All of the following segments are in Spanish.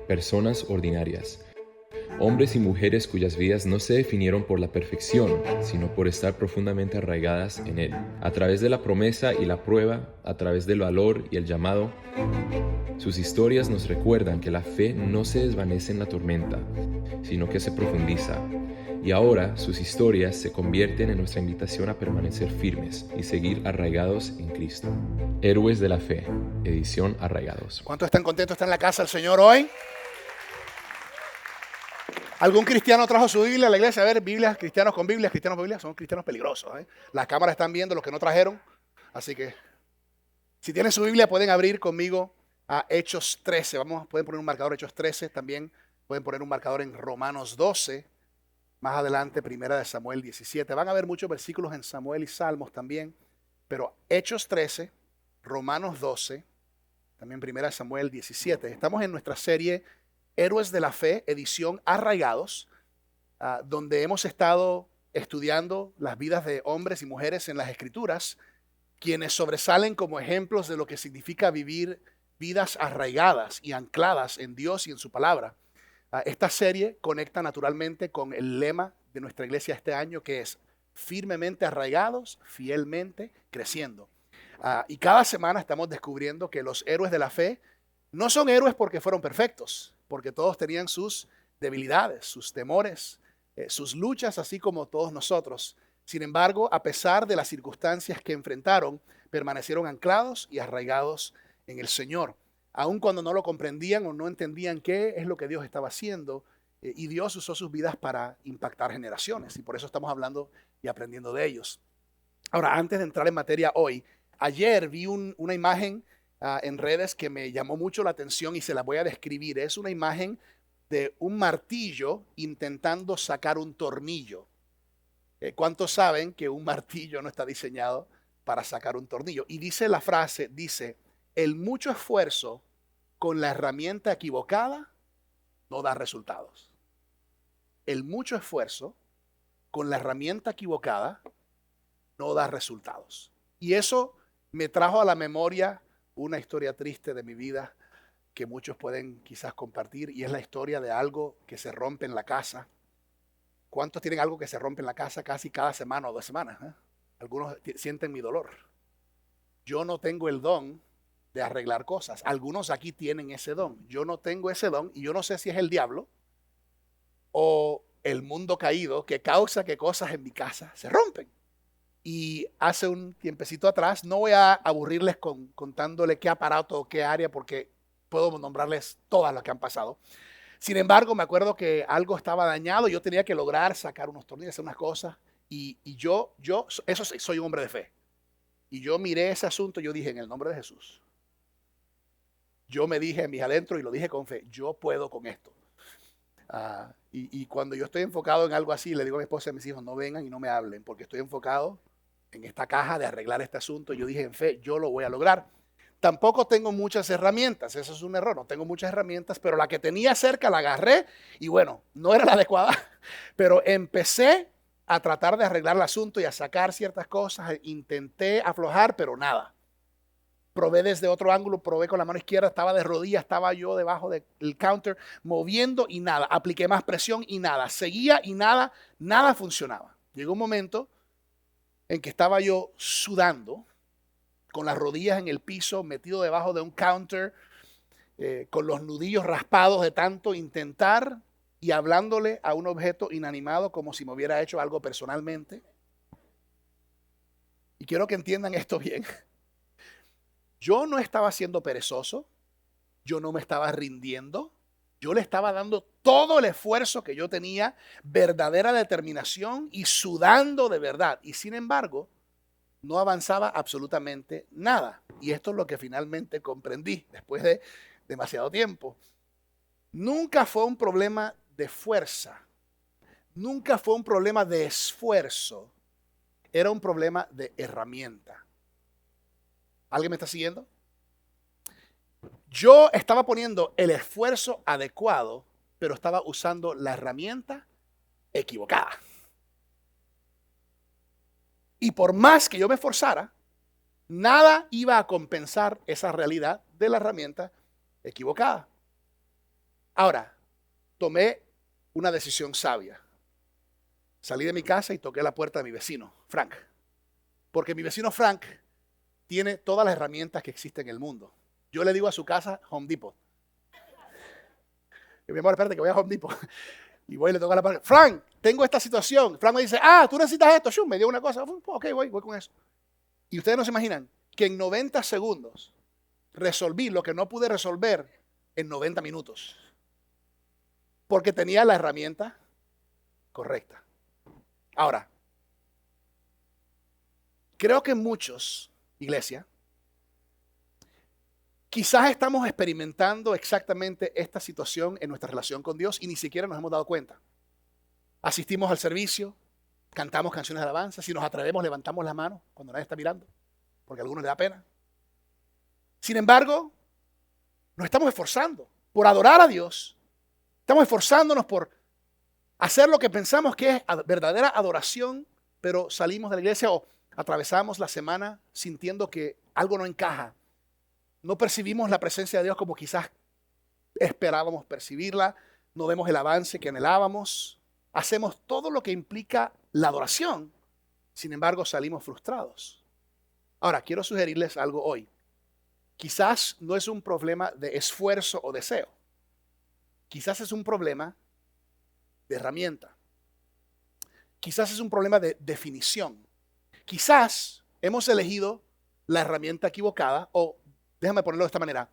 personas ordinarias. Hombres y mujeres cuyas vidas no se definieron por la perfección, sino por estar profundamente arraigadas en Él. A través de la promesa y la prueba, a través del valor y el llamado, sus historias nos recuerdan que la fe no se desvanece en la tormenta, sino que se profundiza. Y ahora sus historias se convierten en nuestra invitación a permanecer firmes y seguir arraigados en Cristo. Héroes de la Fe, edición Arraigados. ¿Cuántos están contentos? ¿Están en la casa del Señor hoy? ¿Algún cristiano trajo su Biblia a la iglesia? A ver, Biblias, cristianos con Biblia, son cristianos peligrosos. Las cámaras están viendo los que no trajeron. Así que, si tienen su Biblia, pueden abrir conmigo a Hechos 13. Pueden poner un marcador Hechos 13. También pueden poner un marcador en Romanos 12. Más adelante, Primera de Samuel 17. Van a haber muchos versículos en Samuel y Salmos también. Pero Hechos 13, Romanos 12, también Primera de Samuel 17. Estamos en nuestra serie Héroes de la Fe, edición Arraigados, donde hemos estado estudiando las vidas de hombres y mujeres en las Escrituras, quienes sobresalen como ejemplos de lo que significa vivir vidas arraigadas y ancladas en Dios y en su palabra. Esta serie conecta naturalmente con el lema de nuestra iglesia este año, que es firmemente arraigados, fielmente creciendo. Y cada semana estamos descubriendo que los héroes de la fe no son héroes porque fueron perfectos, porque todos tenían sus debilidades, sus temores, sus luchas, así como todos nosotros. Sin embargo, a pesar de las circunstancias que enfrentaron, permanecieron anclados y arraigados en el Señor. Aun cuando no lo comprendían o no entendían qué es lo que Dios estaba haciendo, y Dios usó sus vidas para impactar generaciones, y por eso estamos hablando y aprendiendo de ellos. Ahora, antes de entrar en materia hoy, ayer vi una imagen en redes que me llamó mucho la atención y se la voy a describir. Es una imagen de un martillo intentando sacar un tornillo. ¿Cuántos saben que un martillo no está diseñado para sacar un tornillo? Y dice la frase, dice: el mucho esfuerzo con la herramienta equivocada no da resultados. El mucho esfuerzo con la herramienta equivocada no da resultados. Y eso me trajo a la memoria una historia triste de mi vida que muchos pueden quizás compartir, y es la historia de algo que se rompe en la casa. ¿Cuántos tienen algo que se rompe en la casa casi cada semana o 2 semanas? Algunos sienten mi dolor. Yo no tengo el don de arreglar cosas. Algunos aquí tienen ese don. Yo no tengo ese don, y yo no sé si es el diablo o el mundo caído que causa que cosas en mi casa se rompen. Y hace un tiempecito atrás, no voy a aburrirles contándole qué aparato o qué área, porque puedo nombrarles todas las que han pasado. Sin embargo, me acuerdo que algo estaba dañado. Yo tenía que lograr sacar unos tornillos, hacer unas cosas. Y yo, eso soy un hombre de fe. Y yo miré ese asunto y yo dije: en el nombre de Jesús. Yo me dije en mis adentros, y lo dije con fe: yo puedo con esto. Y cuando yo estoy enfocado en algo así, le digo a mi esposa y a mis hijos: no vengan y no me hablen, porque estoy enfocado en esta caja de arreglar este asunto. Yo dije en fe: yo lo voy a lograr. Tampoco tengo muchas herramientas, eso es un error, no tengo muchas herramientas, pero la que tenía cerca la agarré, y bueno, no era la adecuada, pero empecé a tratar de arreglar el asunto y a sacar ciertas cosas. Intenté aflojar, pero nada. Probé desde otro ángulo, probé con la mano izquierda, estaba de rodillas, estaba yo debajo del counter moviendo y nada. Apliqué más presión y nada. Seguía y nada funcionaba. Llegó un momento en que estaba yo sudando, con las rodillas en el piso, metido debajo de un counter, con los nudillos raspados de tanto intentar y hablándole a un objeto inanimado como si me hubiera hecho algo personalmente. Y quiero que entiendan esto bien. Yo no estaba siendo perezoso, yo no me estaba rindiendo, yo le estaba dando todo el esfuerzo que yo tenía, verdadera determinación y sudando de verdad. Y sin embargo, no avanzaba absolutamente nada. Y esto es lo que finalmente comprendí después de demasiado tiempo. Nunca fue un problema de fuerza, nunca fue un problema de esfuerzo, era un problema de herramienta. ¿Alguien me está siguiendo? Yo estaba poniendo el esfuerzo adecuado, pero estaba usando la herramienta equivocada. Y por más que yo me esforzara, nada iba a compensar esa realidad de la herramienta equivocada. Ahora, tomé una decisión sabia. Salí de mi casa y toqué la puerta de mi vecino, Frank. Porque mi vecino Frank tiene todas las herramientas que existen en el mundo. Yo le digo a su casa Home Depot. Y mi amor, espérate que voy a Home Depot. Y voy y le toco la puerta. Frank, tengo esta situación. Frank me dice, tú necesitas esto. Shum, me dio una cosa. Ok, voy con eso. Y ustedes no se imaginan que en 90 segundos resolví lo que no pude resolver en 90 minutos. Porque tenía la herramienta correcta. Ahora, creo que muchos, iglesia, quizás estamos experimentando exactamente esta situación en nuestra relación con Dios y ni siquiera nos hemos dado cuenta. Asistimos al servicio, cantamos canciones de alabanza, si nos atrevemos levantamos las manos cuando nadie está mirando, porque a algunos les da pena. Sin embargo, nos estamos esforzando por adorar a Dios, estamos esforzándonos por hacer lo que pensamos que es verdadera adoración, pero salimos de la iglesia o atravesamos la semana sintiendo que algo no encaja. No percibimos la presencia de Dios como quizás esperábamos percibirla, no vemos el avance que anhelábamos, hacemos todo lo que implica la adoración, sin embargo salimos frustrados. Ahora, quiero sugerirles algo hoy. Quizás no es un problema de esfuerzo o deseo, quizás es un problema de herramienta, quizás es un problema de definición, quizás hemos elegido la herramienta equivocada o déjame ponerlo de esta manera.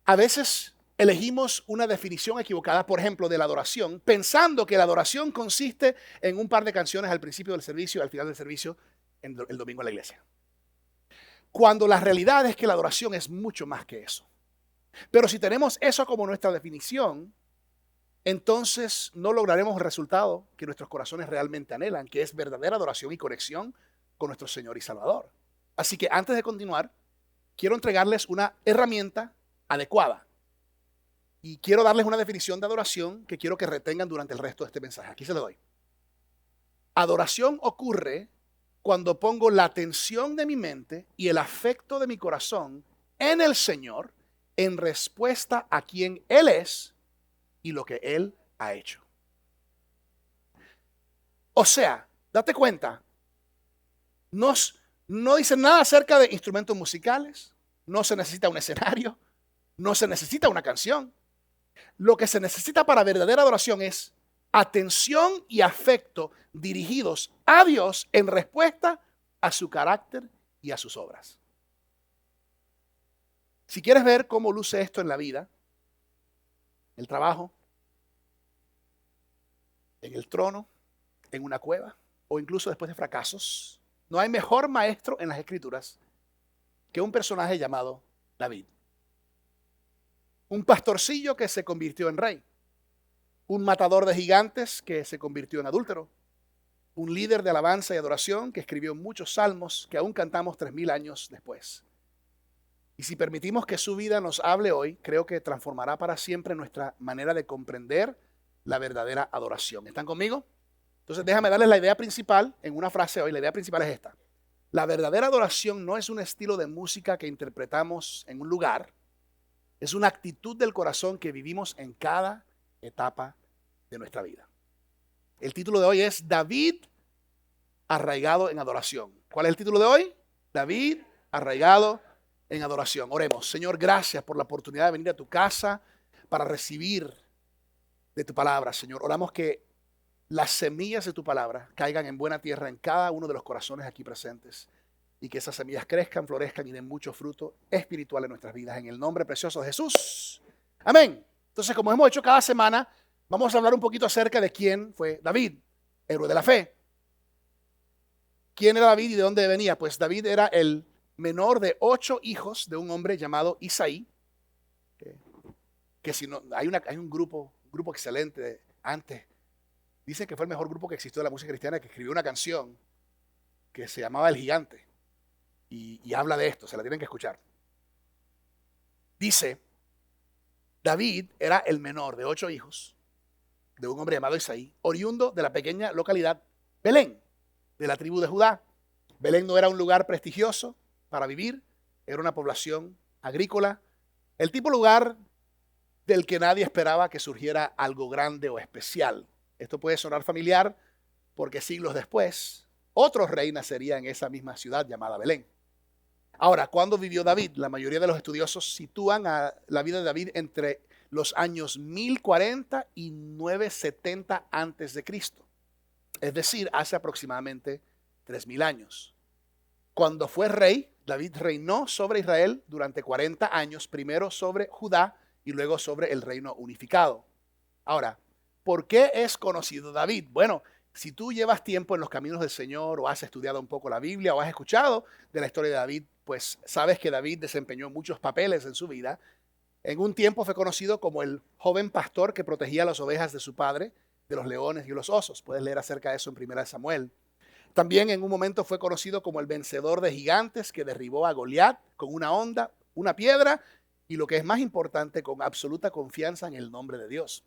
A veces elegimos una definición equivocada, por ejemplo, de la adoración, pensando que la adoración consiste en un par de canciones al principio del servicio y al final del servicio el domingo en la iglesia. Cuando la realidad es que la adoración es mucho más que eso. Pero si tenemos eso como nuestra definición, entonces no lograremos el resultado que nuestros corazones realmente anhelan, que es verdadera adoración y conexión con nuestro Señor y Salvador. Así que antes de continuar, quiero entregarles una herramienta adecuada. Y quiero darles una definición de adoración que quiero que retengan durante el resto de este mensaje. Aquí se lo doy. Adoración ocurre cuando pongo la atención de mi mente y el afecto de mi corazón en el Señor en respuesta a quien Él es y lo que Él ha hecho. O sea, date cuenta, no dice nada acerca de instrumentos musicales, no se necesita un escenario, no se necesita una canción. Lo que se necesita para verdadera adoración es atención y afecto dirigidos a Dios en respuesta a su carácter y a sus obras. Si quieres ver cómo luce esto en la vida, en el trabajo, en el trono, en una cueva o incluso después de fracasos, no hay mejor maestro en las Escrituras que un personaje llamado David. Un pastorcillo que se convirtió en rey. Un matador de gigantes que se convirtió en adúltero. Un líder de alabanza y adoración que escribió muchos salmos que aún cantamos 3000 años después. Y si permitimos que su vida nos hable hoy, creo que transformará para siempre nuestra manera de comprender la verdadera adoración. ¿Están conmigo? Entonces déjame darles la idea principal en una frase hoy. La idea principal es esta. La verdadera adoración no es un estilo de música que interpretamos en un lugar. Es una actitud del corazón que vivimos en cada etapa de nuestra vida. El título de hoy es David arraigado en adoración. ¿Cuál es el título de hoy? David arraigado en adoración. Oremos. Señor, gracias por la oportunidad de venir a tu casa para recibir de tu palabra, Señor. Oramos que las semillas de tu palabra caigan en buena tierra en cada uno de los corazones aquí presentes y que esas semillas crezcan, florezcan y den mucho fruto espiritual en nuestras vidas. En el nombre precioso de Jesús. Amén. Entonces, como hemos hecho cada semana, vamos a hablar un poquito acerca de quién fue David, héroe de la fe. ¿Quién era David y de dónde venía? Pues David era el menor de 8 hijos de un hombre llamado Isaí. Que si no, hay un grupo excelente antes. Dicen que fue el mejor grupo que existió de la música cristiana, que escribió una canción que se llamaba El Gigante. Y habla de esto, se la tienen que escuchar. Dice, David era el menor de 8 hijos de un hombre llamado Isaí, oriundo de la pequeña localidad Belén, de la tribu de Judá. Belén no era un lugar prestigioso para vivir, era una población agrícola. El tipo de lugar del que nadie esperaba que surgiera algo grande o especial. Esto puede sonar familiar porque siglos después, otro rey nacería en esa misma ciudad llamada Belén. Ahora, ¿cuándo vivió David? La mayoría de los estudiosos sitúan a la vida de David entre los años 1040 y 970 antes de Cristo. Es decir, hace aproximadamente 3000 años. Cuando fue rey, David reinó sobre Israel durante 40 años, primero sobre Judá y luego sobre el reino unificado. Ahora, ¿por qué es conocido David? Bueno, si tú llevas tiempo en los caminos del Señor o has estudiado un poco la Biblia o has escuchado de la historia de David, pues sabes que David desempeñó muchos papeles en su vida. En un tiempo fue conocido como el joven pastor que protegía las ovejas de su padre, de los leones y los osos. Puedes leer acerca de eso en 1 Samuel. También en un momento fue conocido como el vencedor de gigantes que derribó a Goliat con una honda, una piedra y lo que es más importante, con absoluta confianza en el nombre de Dios.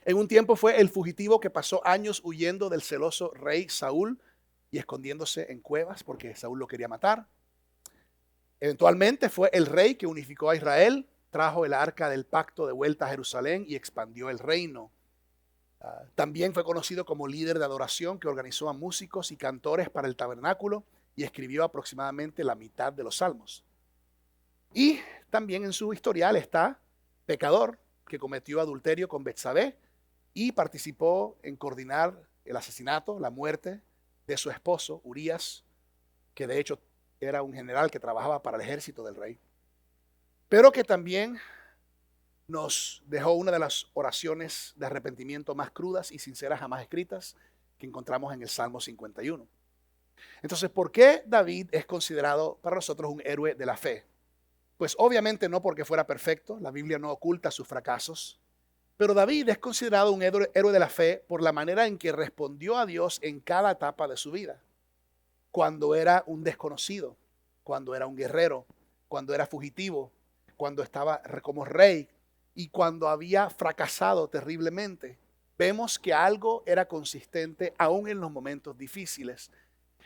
En un tiempo fue el fugitivo que pasó años huyendo del celoso rey Saúl y escondiéndose en cuevas porque Saúl lo quería matar. Eventualmente fue el rey que unificó a Israel, trajo el arca del pacto de vuelta a Jerusalén y expandió el reino. También fue conocido como líder de adoración que organizó a músicos y cantores para el tabernáculo y escribió aproximadamente la mitad de los salmos. Y también en su historial está pecador que cometió adulterio con Betsabé y participó en coordinar el asesinato, la muerte de su esposo Urías, que de hecho era un general que trabajaba para el ejército del rey, pero que también nos dejó una de las oraciones de arrepentimiento más crudas y sinceras jamás escritas que encontramos en el Salmo 51. Entonces, ¿por qué David es considerado para nosotros un héroe de la fe? Pues obviamente no porque fuera perfecto, la Biblia no oculta sus fracasos, pero David es considerado un héroe de la fe por la manera en que respondió a Dios en cada etapa de su vida. Cuando era un desconocido, cuando era un guerrero, cuando era fugitivo, cuando estaba como rey y cuando había fracasado terriblemente. Vemos que algo era consistente aún en los momentos difíciles.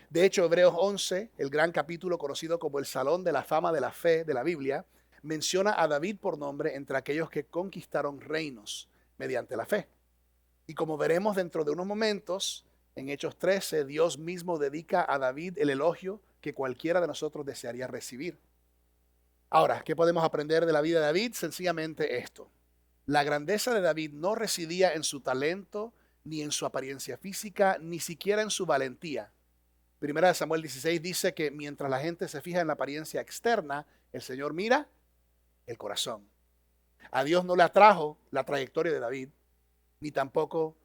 De hecho, Hebreos 11, el gran capítulo conocido como el Salón de la Fama de la Fe de la Biblia, menciona a David por nombre entre aquellos que conquistaron reinos mediante la fe. Y como veremos dentro de unos momentos, en Hechos 13, Dios mismo dedica a David el elogio que cualquiera de nosotros desearía recibir. Ahora, ¿qué podemos aprender de la vida de David? Sencillamente esto. La grandeza de David no residía en su talento, ni en su apariencia física, ni siquiera en su valentía. Primera de Samuel 16 dice que mientras la gente se fija en la apariencia externa, el Señor mira el corazón. A Dios no le atrajo la trayectoria de David, ni tampoco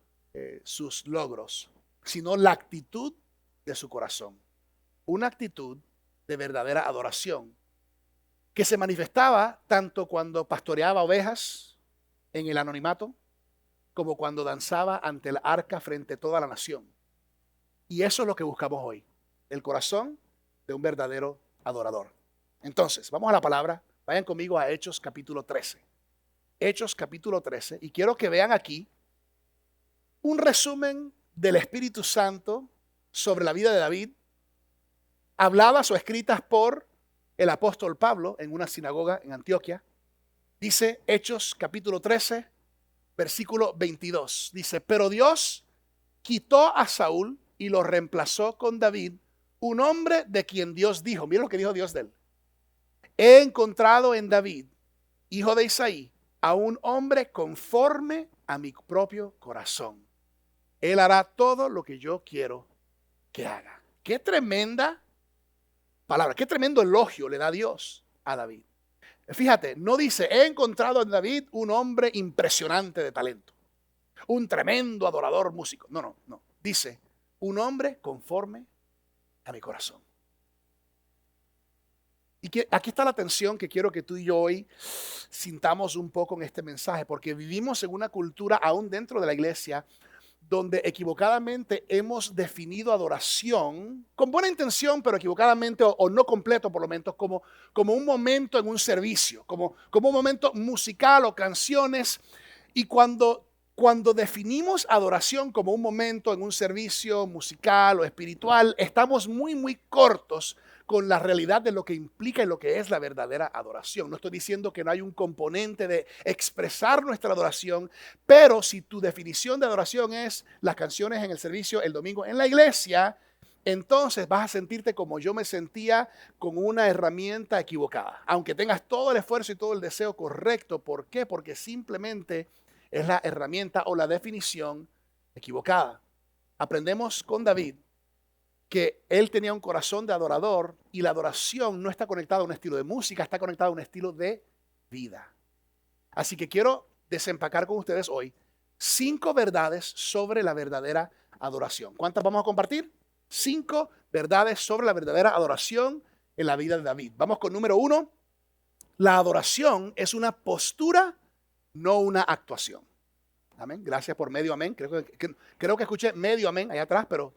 sus logros, sino la actitud de su corazón. Una actitud de verdadera adoración que se manifestaba tanto cuando pastoreaba ovejas en el anonimato, como cuando danzaba ante el arca frente a toda la nación. Y eso es lo que buscamos hoy, el corazón de un verdadero adorador. Entonces, vamos a la palabra, vayan conmigo a Hechos capítulo 13. Hechos capítulo 13, y quiero que vean aquí un resumen del Espíritu Santo sobre la vida de David, habladas o escritas por el apóstol Pablo en una sinagoga en Antioquia. Dice Hechos capítulo 13, versículo 22. Dice, pero Dios quitó a Saúl y lo reemplazó con David, un hombre de quien Dios dijo, mira lo que dijo Dios de él. He encontrado en David, hijo de Isaí, a un hombre conforme a mi propio corazón. Él hará todo lo que yo quiero que haga. Qué tremenda palabra, qué tremendo elogio le da Dios a David. Fíjate, no dice, he encontrado en David un hombre impresionante de talento, un tremendo adorador músico. No. Dice, un hombre conforme a mi corazón. Y aquí está la tensión que quiero que tú y yo hoy sintamos un poco en este mensaje, porque vivimos en una cultura aún dentro de la iglesia donde equivocadamente hemos definido adoración con buena intención, pero equivocadamente o no completo por lo menos, como un momento en un servicio, como un momento musical o canciones. Y cuando definimos adoración como un momento en un servicio musical o espiritual, estamos muy cortos con la realidad de lo que implica y lo que es la verdadera adoración. No estoy diciendo que no hay un componente de expresar nuestra adoración, pero si tu definición de adoración es las canciones en el servicio el domingo en la iglesia, entonces vas a sentirte como yo me sentía, con una herramienta equivocada. Aunque tengas todo el esfuerzo y todo el deseo correcto. ¿Por qué? Porque simplemente es la herramienta o la definición equivocada. Aprendemos con David que él tenía un corazón de adorador y la adoración no está conectada a un estilo de música, está conectada a un estilo de vida. Así que quiero desempacar con ustedes hoy 5 verdades sobre la verdadera adoración. ¿Cuántas vamos a compartir? 5 verdades sobre la verdadera adoración en la vida de David. Vamos con número 1. La adoración es una postura, no una actuación. Amén. Gracias por medio amén. Creo que escuché medio amén allá atrás, pero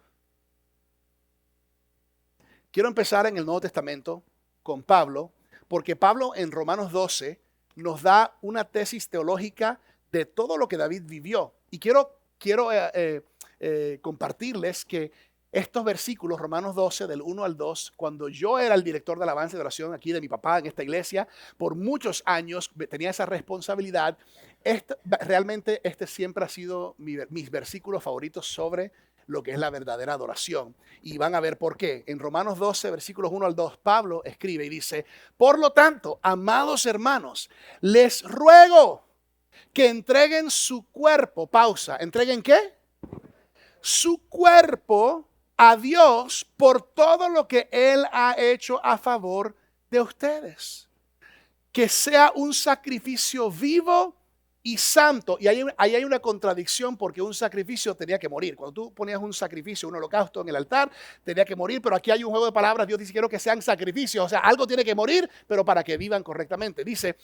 quiero empezar en el Nuevo Testamento con Pablo, porque Pablo en Romanos 12 nos da una tesis teológica de todo lo que David vivió. Y quiero compartirles que estos versículos, Romanos 12, del 1 al 2, cuando yo era el director de alabanza y de oración aquí de mi papá en esta iglesia, por muchos años tenía esa responsabilidad. Realmente este siempre ha sido mis versículos favoritos sobre lo que es la verdadera adoración. Y van a ver por qué. En Romanos 12, versículos 1 al 2, Pablo escribe y dice: por lo tanto, amados hermanos, les ruego que entreguen su cuerpo. Pausa. ¿Entreguen qué? Su cuerpo a Dios por todo lo que Él ha hecho a favor de ustedes. Que sea un sacrificio vivo y santo. Y ahí hay una contradicción, porque un sacrificio tenía que morir. Cuando tú ponías un sacrificio, un holocausto en el altar, tenía que morir. Pero aquí hay un juego de palabras. Dios dice: quiero que sean sacrificios. O sea, algo tiene que morir, pero para que vivan correctamente. Dice,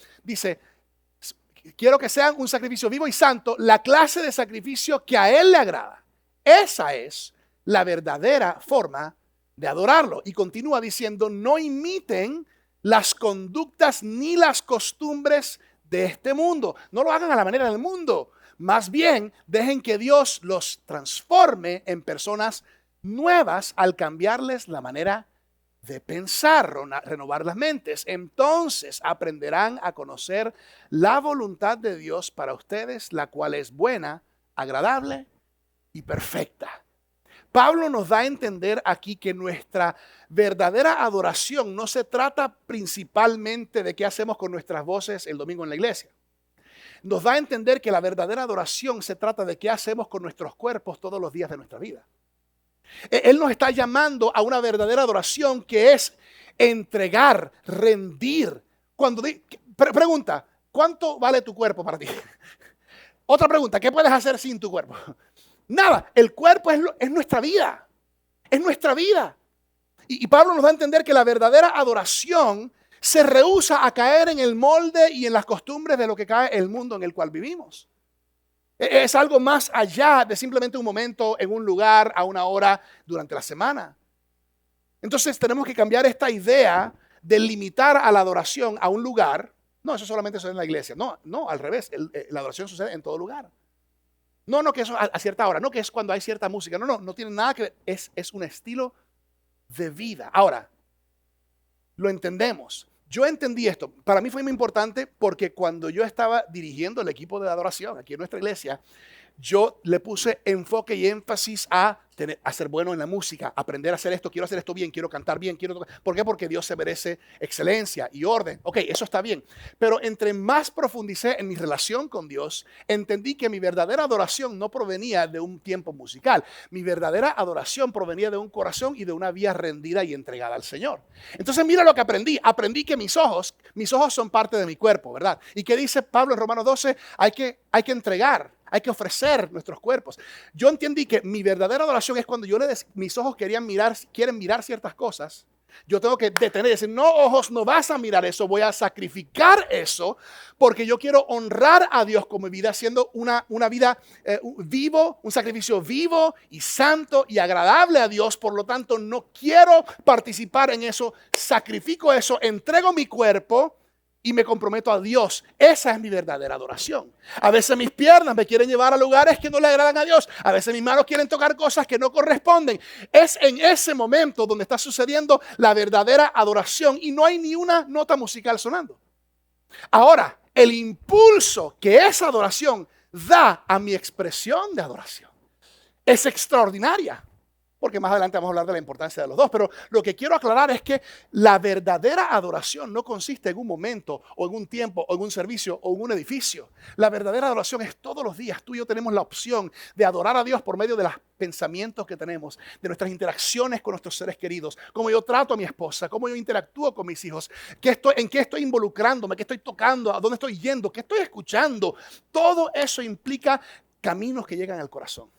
quiero que sean un sacrificio vivo y santo, la clase de sacrificio que a Él le agrada. Esa es la verdadera forma de adorarlo. Y continúa diciendo: no imiten las conductas ni las costumbres de este mundo. No lo hagan a la manera del mundo. Más bien, dejen que Dios los transforme en personas nuevas al cambiarles la manera de pensar, renovar las mentes. Entonces aprenderán a conocer la voluntad de Dios para ustedes, la cual es buena, agradable y perfecta. Pablo nos da a entender aquí que nuestra verdadera adoración no se trata principalmente de qué hacemos con nuestras voces el domingo en la iglesia. Nos da a entender que la verdadera adoración se trata de qué hacemos con nuestros cuerpos todos los días de nuestra vida. Él nos está llamando a una verdadera adoración, que es entregar, rendir. Pregunta: ¿cuánto vale tu cuerpo para ti? Otra pregunta: ¿qué puedes hacer sin tu cuerpo? Nada. El cuerpo es nuestra vida. Es nuestra vida. Y Pablo nos da a entender que la verdadera adoración se rehúsa a caer en el molde y en las costumbres de lo que cae el mundo en el cual vivimos. Es algo más allá de simplemente un momento en un lugar a una hora durante la semana. Entonces tenemos que cambiar esta idea de limitar a la adoración a un lugar. No, eso solamente sucede en la iglesia. No, al revés. La adoración sucede en todo lugar. No, que eso a cierta hora. No, que es cuando hay cierta música. No tiene nada que ver. Es un estilo de vida. Ahora, lo entendemos. Yo entendí esto. Para mí fue muy importante, porque cuando yo estaba dirigiendo el equipo de adoración aquí en nuestra iglesia, yo le puse enfoque y énfasis a ser bueno en la música, aprender a hacer esto, quiero hacer esto bien, quiero cantar bien, quiero tocar. ¿Por qué? Porque Dios se merece excelencia y orden. Ok, eso está bien. Pero entre más profundicé en mi relación con Dios, entendí que mi verdadera adoración no provenía de un tiempo musical. Mi verdadera adoración provenía de un corazón y de una vida rendida y entregada al Señor. Entonces mira lo que aprendí. Aprendí que mis ojos son parte de mi cuerpo, ¿verdad? ¿Y qué dice Pablo en Romanos 12? Hay que entregar. Hay que ofrecer nuestros cuerpos. Yo entendí que mi verdadera adoración es cuando mis ojos quieren mirar ciertas cosas. Yo tengo que detener y decir: no, ojos, no vas a mirar eso. Voy a sacrificar eso, porque yo quiero honrar a Dios con mi vida, haciendo una vida vivo, un sacrificio vivo y santo y agradable a Dios. Por lo tanto, no quiero participar en eso. Sacrifico eso, entrego mi cuerpo y me comprometo a Dios. Esa es mi verdadera adoración. A veces mis piernas me quieren llevar a lugares que no le agradan a Dios. A veces mis manos quieren tocar cosas que no corresponden. Es en ese momento donde está sucediendo la verdadera adoración y no hay ni una nota musical sonando. Ahora, el impulso que esa adoración da a mi expresión de adoración es extraordinaria. Porque más adelante vamos a hablar de la importancia de los dos. Pero lo que quiero aclarar es que la verdadera adoración no consiste en un momento, o en un tiempo, o en un servicio, o en un edificio. La verdadera adoración es todos los días. Tú y yo tenemos la opción de adorar a Dios por medio de los pensamientos que tenemos, de nuestras interacciones con nuestros seres queridos, cómo yo trato a mi esposa, cómo yo interactúo con mis hijos, en qué estoy involucrándome, qué estoy tocando, a dónde estoy yendo, qué estoy escuchando. Todo eso implica caminos que llegan al corazón.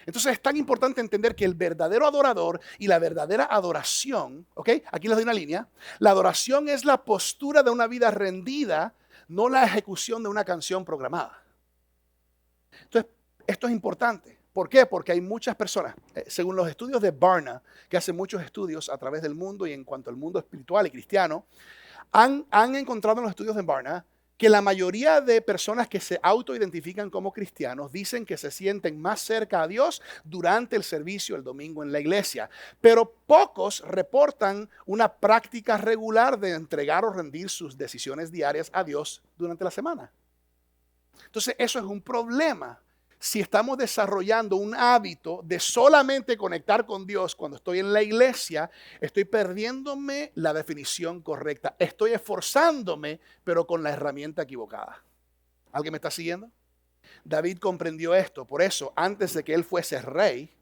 Entonces es tan importante entender que el verdadero adorador y la verdadera adoración, ¿ok? Aquí les doy una línea. La adoración es la postura de una vida rendida, no la ejecución de una canción programada. Entonces, esto es importante. ¿Por qué? Porque hay muchas personas, según los estudios de Barna, que hacen muchos estudios a través del mundo y en cuanto al mundo espiritual y cristiano, han encontrado en los estudios de Barna que la mayoría de personas que se autoidentifican como cristianos dicen que se sienten más cerca a Dios durante el servicio el domingo en la iglesia. Pero pocos reportan una práctica regular de entregar o rendir sus decisiones diarias a Dios durante la semana. Entonces, eso es un problema. Si estamos desarrollando un hábito de solamente conectar con Dios cuando estoy en la iglesia, estoy perdiéndome la definición correcta. Estoy esforzándome, pero con la herramienta equivocada. ¿Alguien me está siguiendo? David comprendió esto. Por eso, antes de que él fuese rey,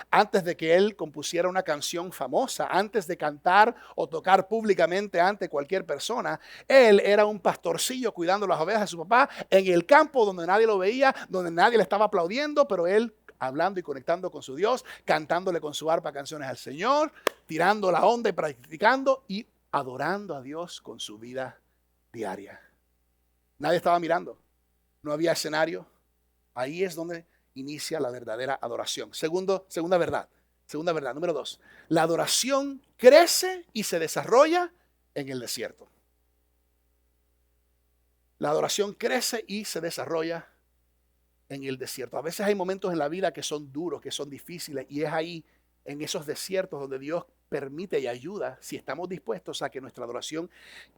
antes de que él compusiera una canción famosa, antes de cantar o tocar públicamente ante cualquier persona, él era un pastorcillo cuidando las ovejas de su papá en el campo donde nadie lo veía, donde nadie le estaba aplaudiendo, pero él hablando y conectando con su Dios, cantándole con su arpa canciones al Señor, tirando la onda y practicando y adorando a Dios con su vida diaria. Nadie estaba mirando, no había escenario. Ahí es donde inicia la verdadera adoración. Segunda verdad, número 2. La adoración crece y se desarrolla en el desierto. La adoración crece y se desarrolla en el desierto. A veces hay momentos en la vida que son duros, que son difíciles, y es ahí, en esos desiertos, donde Dios permite y ayuda, si estamos dispuestos a que nuestra adoración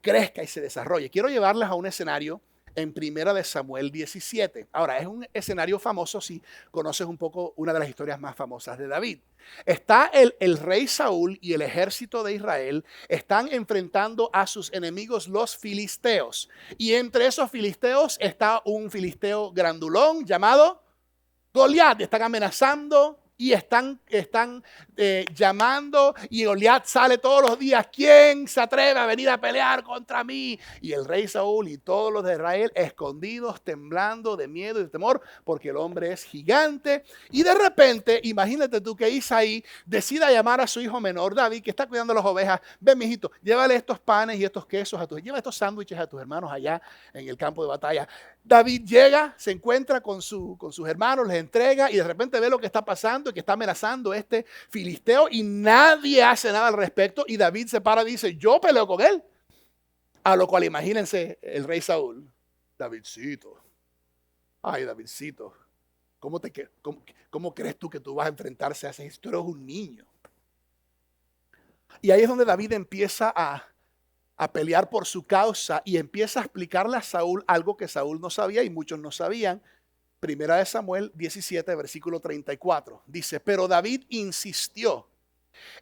crezca y se desarrolle. Quiero llevarles a un escenario en 1 Samuel 17. Ahora, es un escenario famoso si conoces un poco una de las historias más famosas de David. Está el rey Saúl y el ejército de Israel están enfrentando a sus enemigos, los filisteos. Y entre esos filisteos está un filisteo grandulón llamado Goliat. Están amenazando y están llamando, y Goliat sale todos los días. ¿Quién se atreve a venir a pelear contra mí? Y el rey Saúl y todos los de Israel escondidos, temblando de miedo y de temor, porque el hombre es gigante. Y de repente, imagínate tú que Isaí decida llamar a su hijo menor, David, que está cuidando las ovejas. Ven, mijito, llévale estos panes y estos quesos lleva estos sándwiches a tus hermanos allá en el campo de batalla. David llega, se encuentra con sus hermanos, les entrega, y de repente ve lo que está pasando y que está amenazando este filisteo, y nadie hace nada al respecto, y David se para y dice: yo peleo con él. A lo cual, imagínense el rey Saúl: Davidcito, ay Davidcito, ¿cómo crees tú que tú vas a enfrentarse a ese? Tú eres un niño. Y ahí es donde David empieza a pelear por su causa y empieza a explicarle a Saúl algo que Saúl no sabía y muchos no sabían. 1 Samuel 17, versículo 34. Dice: pero David insistió: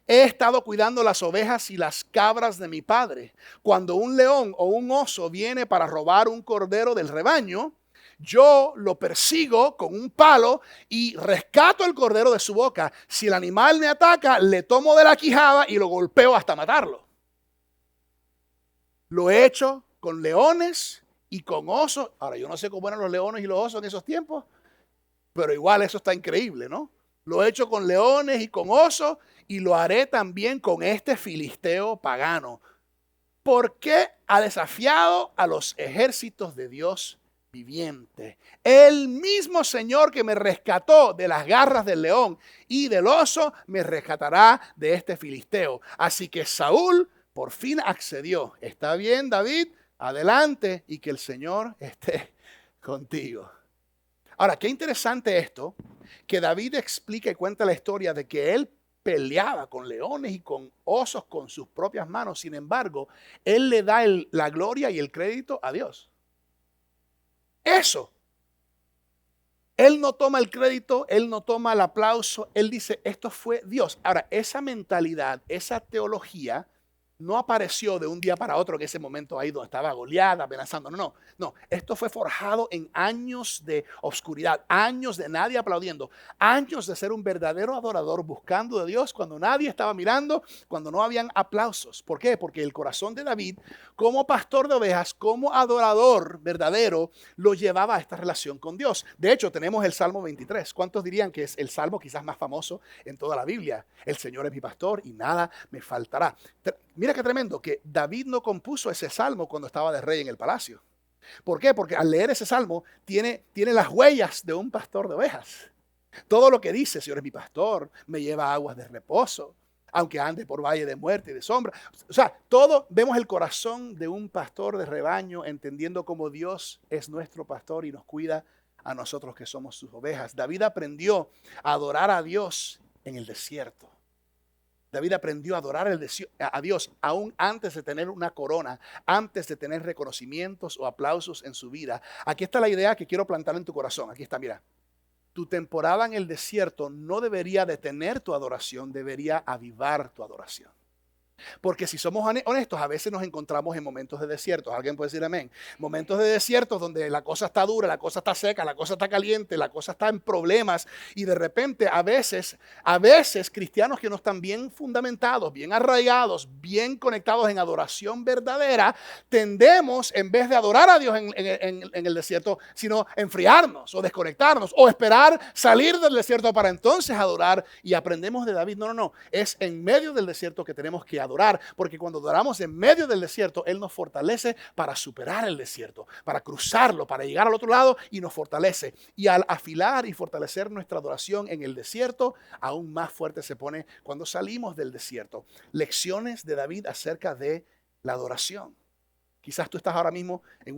he estado cuidando las ovejas y las cabras de mi padre. Cuando un león o un oso viene para robar un cordero del rebaño, yo lo persigo con un palo y rescato el cordero de su boca. Si el animal me ataca, le tomo de la quijada y lo golpeo hasta matarlo. Lo he hecho con leones y con osos. Ahora, yo no sé cómo eran los leones y los osos en esos tiempos, pero igual eso está increíble, ¿no? Lo he hecho con leones y con osos, y lo haré también con este filisteo pagano. ¿Por qué ha desafiado a los ejércitos de Dios viviente? El mismo Señor que me rescató de las garras del león y del oso, me rescatará de este filisteo. Así que Saúl Por fin accedió. Está bien, David, adelante y que el Señor esté contigo. Ahora, qué interesante esto, que David explica y cuenta la historia de que él peleaba con leones y con osos con sus propias manos. Sin embargo, él le da la gloria y el crédito a Dios. Eso. Él no toma el crédito, él no toma el aplauso, él dice, esto fue Dios. Ahora, esa mentalidad, esa teología, no apareció de un día para otro en ese momento ahí donde estaba Goliat amenazando. No. Esto fue forjado en años de oscuridad, años de nadie aplaudiendo, años de ser un verdadero adorador buscando a Dios cuando nadie estaba mirando, cuando no habían aplausos. ¿Por qué? Porque el corazón de David, como pastor de ovejas, como adorador verdadero, lo llevaba a esta relación con Dios. De hecho, tenemos el Salmo 23. ¿Cuántos dirían que es el salmo quizás más famoso en toda la Biblia? El Señor es mi pastor y nada me faltará. Mira qué tremendo que David no compuso ese salmo cuando estaba de rey en el palacio. ¿Por qué? Porque al leer ese salmo tiene las huellas de un pastor de ovejas. Todo lo que dice, Señor es mi pastor, me lleva a aguas de reposo, aunque ande por valle de muerte y de sombra. O sea, todo vemos el corazón de un pastor de rebaño, entendiendo cómo Dios es nuestro pastor y nos cuida a nosotros que somos sus ovejas. David aprendió a adorar a Dios en el desierto. David aprendió a adorar a Dios aún antes de tener una corona, antes de tener reconocimientos o aplausos en su vida. Aquí está la idea que quiero plantar en tu corazón. Aquí está, mira. Tu temporada en el desierto no debería detener tu adoración, debería avivar tu adoración. Porque si somos honestos, a veces nos encontramos en momentos de desiertos. Alguien puede decir amén. Momentos de desiertos donde la cosa está dura, la cosa está seca, la cosa está caliente, la cosa está en problemas. Y de repente a veces cristianos que no están bien fundamentados, bien arraigados, bien conectados en adoración verdadera, tendemos en vez de adorar a Dios en el desierto, sino enfriarnos o desconectarnos o esperar salir del desierto para entonces adorar. Y aprendemos de David, no. Es en medio del desierto que tenemos que adorar, porque cuando adoramos en medio del desierto, Él nos fortalece para superar el desierto, para cruzarlo, para llegar al otro lado y nos fortalece. Y al afilar y fortalecer nuestra adoración en el desierto, aún más fuerte se pone cuando salimos del desierto. Lecciones de David acerca de la adoración. Quizás tú estás ahora mismo en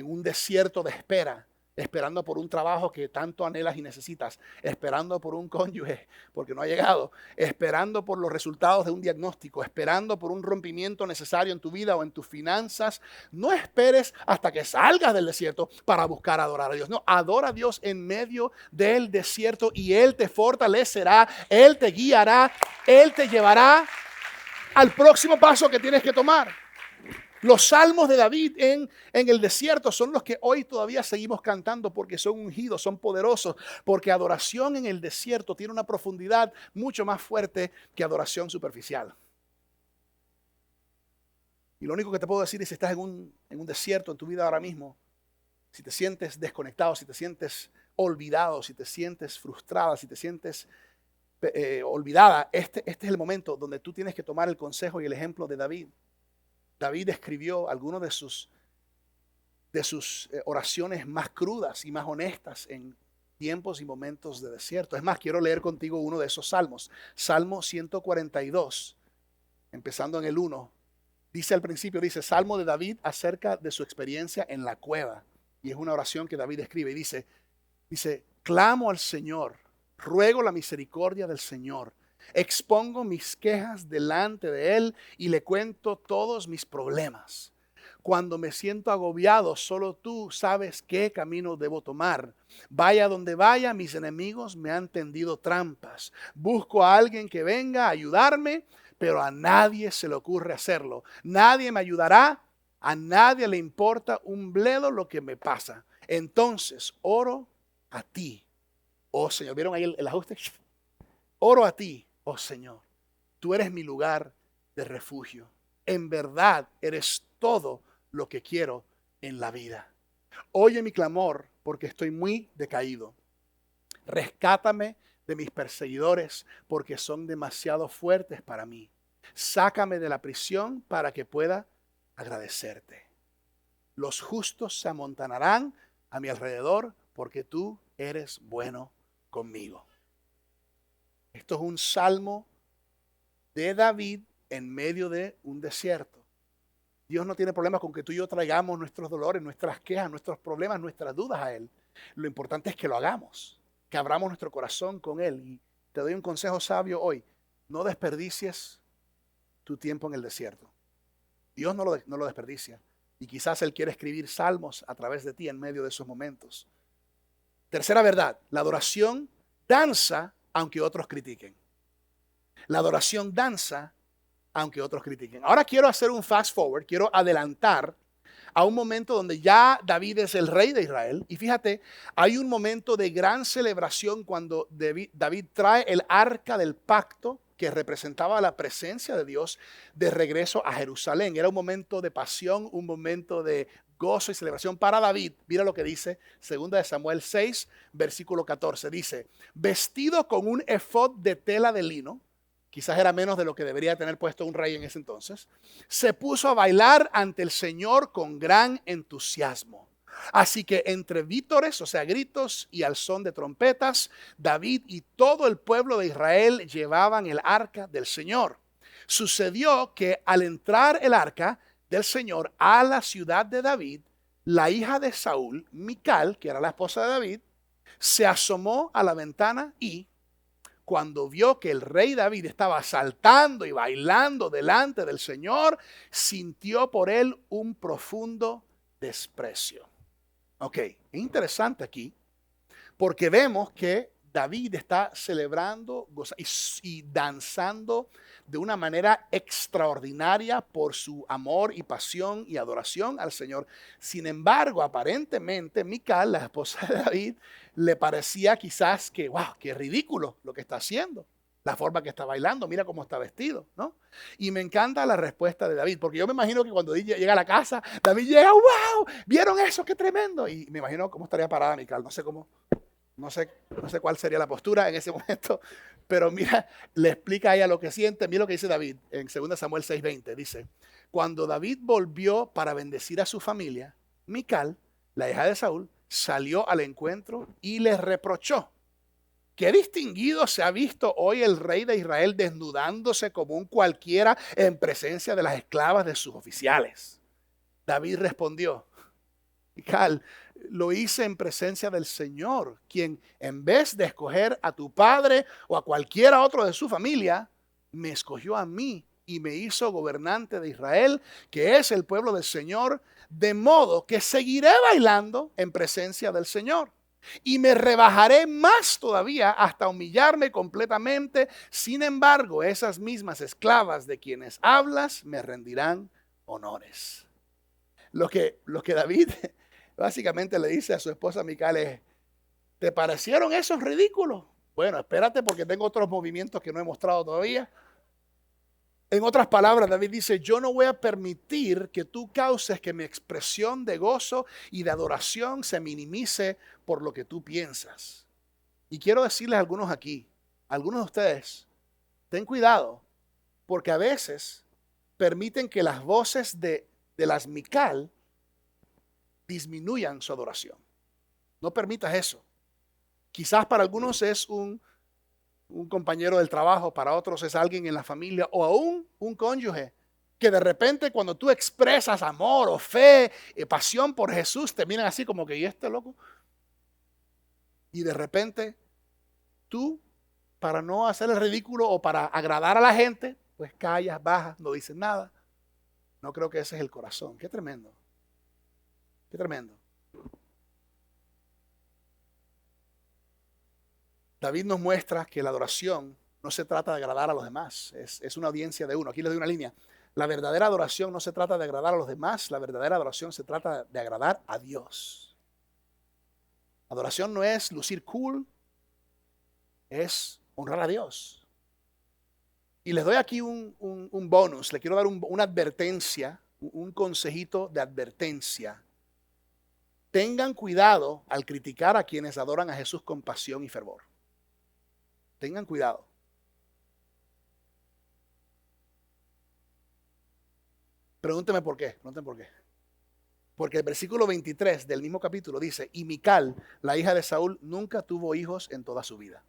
un desierto de espera, esperando por un trabajo que tanto anhelas y necesitas, esperando por un cónyuge porque no ha llegado, esperando por los resultados de un diagnóstico, esperando por un rompimiento necesario en tu vida o en tus finanzas. No esperes hasta que salgas del desierto para buscar adorar a Dios. No, adora a Dios en medio del desierto y Él te fortalecerá, Él te guiará, Él te llevará al próximo paso que tienes que tomar. Los salmos de David en el desierto son los que hoy todavía seguimos cantando porque son ungidos, son poderosos, porque adoración en el desierto tiene una profundidad mucho más fuerte que adoración superficial. Y lo único que te puedo decir es si estás en un desierto en tu vida ahora mismo, si te sientes desconectado, si te sientes olvidado, si te sientes frustrada, si te sientes olvidada, este es el momento donde tú tienes que tomar el consejo y el ejemplo de David. David escribió algunas de sus oraciones más crudas y más honestas en tiempos y momentos de desierto. Es más, quiero leer contigo uno de esos salmos. Salmo 142, empezando en el 1. Dice al principio, Salmo de David acerca de su experiencia en la cueva. Y es una oración que David escribe y dice, clamo al Señor, ruego la misericordia del Señor. Expongo mis quejas delante de Él y le cuento todos mis problemas. Cuando me siento agobiado, solo tú sabes qué camino debo tomar. Vaya donde vaya, mis enemigos me han tendido trampas. Busco a alguien que venga a ayudarme, pero a nadie se le ocurre hacerlo. Nadie me ayudará, a nadie le importa un bledo lo que me pasa. Entonces oro a ti, oh Señor. ¿Vieron ahí el ajuste? Oro a ti, oh Señor, tú eres mi lugar de refugio. En verdad eres todo lo que quiero en la vida. Oye mi clamor porque estoy muy decaído. Rescátame de mis perseguidores porque son demasiado fuertes para mí. Sácame de la prisión para que pueda agradecerte. Los justos se amontonarán a mi alrededor porque tú eres bueno conmigo. Esto es un salmo de David en medio de un desierto. Dios no tiene problemas con que tú y yo traigamos nuestros dolores, nuestras quejas, nuestros problemas, nuestras dudas a Él. Lo importante es que lo hagamos, que abramos nuestro corazón con Él. Y te doy un consejo sabio hoy. No desperdicies tu tiempo en el desierto. Dios no lo desperdicia. Y quizás Él quiere escribir salmos a través de ti en medio de esos momentos. Tercera verdad, la adoración danza aunque otros critiquen. La adoración danza aunque otros critiquen. Ahora quiero hacer un fast forward, quiero adelantar a un momento donde ya David es el rey de Israel. Y fíjate, hay un momento de gran celebración cuando David trae el arca del pacto que representaba la presencia de Dios de regreso a Jerusalén. Era un momento de pasión, un momento de gozo y celebración para David. Mira lo que dice 2 Samuel 6, versículo 14. Dice, vestido con un efod de tela de lino, quizás era menos de lo que debería tener puesto un rey en ese entonces, se puso a bailar ante el Señor con gran entusiasmo. Así que entre vítores, o sea, gritos y al son de trompetas, David y todo el pueblo de Israel llevaban el arca del Señor. Sucedió que al entrar el arca del Señor a la ciudad de David, la hija de Saúl, Mical, que era la esposa de David, se asomó a la ventana y cuando vio que el rey David estaba saltando y bailando delante del Señor, sintió por él un profundo desprecio. Ok, es interesante aquí, porque vemos que David está celebrando y danzando de una manera extraordinaria por su amor y pasión y adoración al Señor. Sin embargo, aparentemente, Mical, la esposa de David, le parecía quizás que, wow, qué ridículo lo que está haciendo. La forma que está bailando, mira cómo está vestido, ¿no? Y me encanta la respuesta de David, porque yo me imagino que cuando David llega a la casa, David llega, wow, ¿vieron eso? ¡Qué tremendo! Y me imagino cómo estaría parada Mical, no sé cómo. No sé cuál sería la postura en ese momento, pero mira, le explica a ella lo que siente. Mira lo que dice David en 2 Samuel 6:20. Dice, cuando David volvió para bendecir a su familia, Mical, la hija de Saúl, salió al encuentro y le reprochó. Qué distinguido se ha visto hoy el rey de Israel desnudándose como un cualquiera en presencia de las esclavas de sus oficiales. David respondió, Mical, lo hice en presencia del Señor, quien en vez de escoger a tu padre o a cualquiera otro de su familia, me escogió a mí y me hizo gobernante de Israel, que es el pueblo del Señor, de modo que seguiré bailando en presencia del Señor. Y me rebajaré más todavía hasta humillarme completamente. Sin embargo, esas mismas esclavas de quienes hablas me rendirán honores. Lo que David básicamente le dice a su esposa Mical es, ¿te parecieron esos ridículos? Bueno, espérate porque tengo otros movimientos que no he mostrado todavía. En otras palabras, David dice, yo no voy a permitir que tú causes que mi expresión de gozo y de adoración se minimice por lo que tú piensas. Y quiero decirles a algunos aquí, algunos de ustedes, ten cuidado, porque a veces permiten que las voces de las Mical disminuyan su adoración. No permitas eso. Quizás para algunos es un compañero del trabajo, para otros es alguien en la familia o aún un cónyuge que de repente cuando tú expresas amor o fe, pasión por Jesús, te miran así como que ¿y este loco? Y de repente tú, para no hacer el ridículo o para agradar a la gente, pues callas, bajas, no dices nada. No creo que ese es el corazón. Qué tremendo. Qué tremendo. David nos muestra que la adoración no se trata de agradar a los demás, es una audiencia de uno. Aquí les doy una línea. La verdadera adoración no se trata de agradar a los demás, la verdadera adoración se trata de agradar a Dios. Adoración no es lucir cool, es honrar a Dios. Y les doy aquí un bonus, le quiero dar una advertencia, un consejito de advertencia. Tengan cuidado al criticar a quienes adoran a Jesús con pasión y fervor. Tengan cuidado. Pregúnteme por qué. Porque el versículo 23 del mismo capítulo dice, y Mical, la hija de Saúl, nunca tuvo hijos en toda su vida.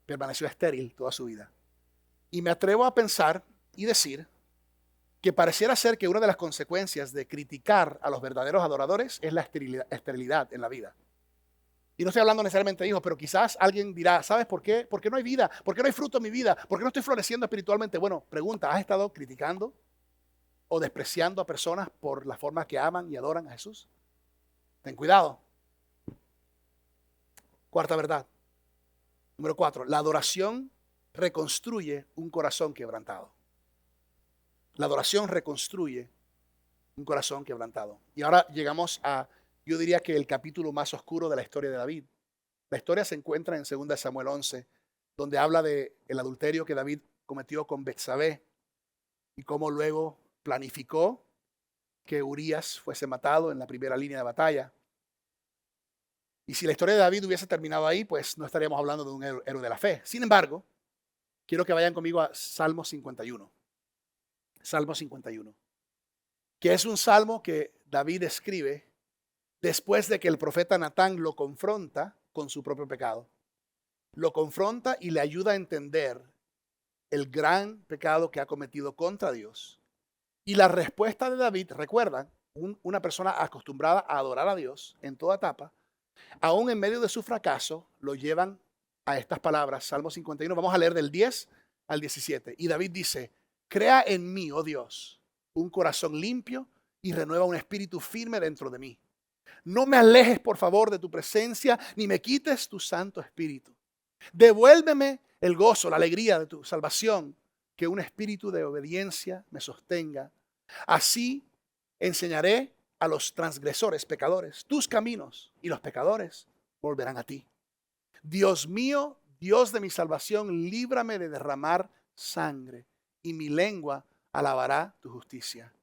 permaneció estéril toda su vida. Y me atrevo a pensar y decir que pareciera ser que una de las consecuencias de criticar a los verdaderos adoradores es la esterilidad en la vida. Y no estoy hablando necesariamente de hijos, pero quizás alguien dirá, ¿sabes por qué? ¿Por qué no hay vida? ¿Por qué no hay fruto en mi vida? ¿Por qué no estoy floreciendo espiritualmente? Bueno, pregunta, ¿has estado criticando o despreciando a personas por la forma que aman y adoran a Jesús? Ten cuidado. Cuarta verdad. Número 4. La adoración reconstruye un corazón quebrantado. La adoración reconstruye un corazón quebrantado. Y ahora llegamos a, yo diría que el capítulo más oscuro de la historia de David. La historia se encuentra en 2 Samuel 11, donde habla de el adulterio que David cometió con Betsabé y cómo luego planificó que Urías fuese matado en la primera línea de batalla. Y si la historia de David hubiese terminado ahí, pues no estaríamos hablando de un héroe de la fe. Sin embargo, quiero que vayan conmigo a Salmo 51. Salmo 51, que es un salmo que David escribe después de que el profeta Natán lo confronta con su propio pecado. Lo confronta y le ayuda a entender el gran pecado que ha cometido contra Dios. Y la respuesta de David, recuerdan, una persona acostumbrada a adorar a Dios en toda etapa, aún en medio de su fracaso, lo llevan a estas palabras. Salmo 51, vamos a leer del 10 al 17. Y David dice, crea en mí, oh Dios, un corazón limpio y renueva un espíritu firme dentro de mí. No me alejes, por favor, de tu presencia, ni me quites tu Santo Espíritu. Devuélveme el gozo, la alegría de tu salvación, que un espíritu de obediencia me sostenga. Así enseñaré a los transgresores, pecadores, tus caminos, y los pecadores volverán a ti. Dios mío, Dios de mi salvación, líbrame de derramar sangre, y mi lengua alabará tu justicia.